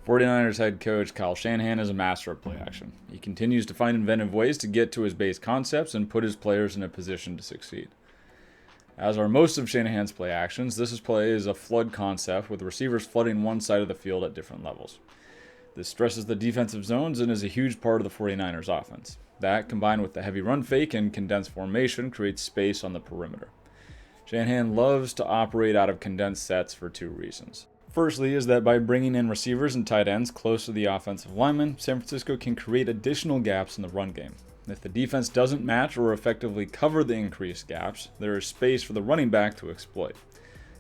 49ers head coach Kyle Shanahan is a master of play action. He continues to find inventive ways to get to his base concepts and put his players in a position to succeed. As are most of Shanahan's play actions, this play is a flood concept with receivers flooding one side of the field at different levels. This stresses the defensive zones and is a huge part of the 49ers offense. That, combined with the heavy run fake and condensed formation, creates space on the perimeter. Shanahan loves to operate out of condensed sets for two reasons. Firstly is that by bringing in receivers and tight ends close to the offensive linemen, San Francisco can create additional gaps in the run game. If the defense doesn't match or effectively cover the increased gaps, there is space for the running back to exploit.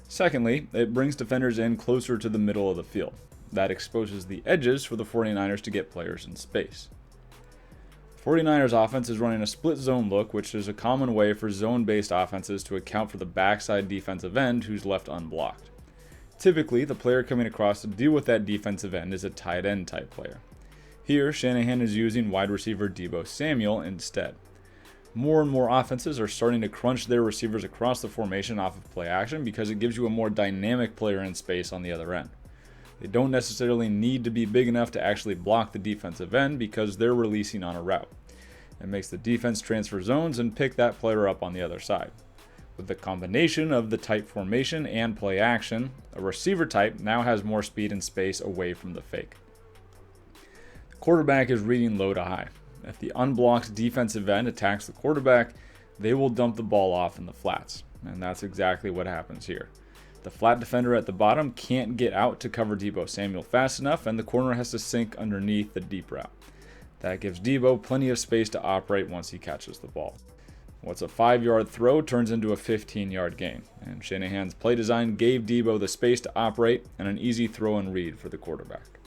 Secondly, it brings defenders in closer to the middle of the field. That exposes the edges for the 49ers to get players in space. 49ers offense is running a split zone look, which is a common way for zone-based offenses to account for the backside defensive end who's left unblocked. Typically, the player coming across to deal with that defensive end is a tight end type player. Here, Shanahan is using wide receiver Deebo Samuel instead. More and more offenses are starting to crunch their receivers across the formation off of play action because it gives you a more dynamic player in space on the other end. They don't necessarily need to be big enough to actually block the defensive end because they're releasing on a route. It makes the defense transfer zones and pick that player up on the other side. With the combination of the tight formation and play action, a receiver type now has more speed and space away from the fake. The quarterback is reading low to high. If the unblocked defensive end attacks the quarterback, they will dump the ball off in the flats, and that's exactly what happens here. The flat defender at the bottom can't get out to cover Deebo Samuel fast enough, and the corner has to sink underneath the deep route. That gives Deebo plenty of space to operate once he catches the ball. What's a 5-yard throw turns into a 15-yard gain, and Shanahan's play design gave Deebo the space to operate and an easy throw and read for the quarterback.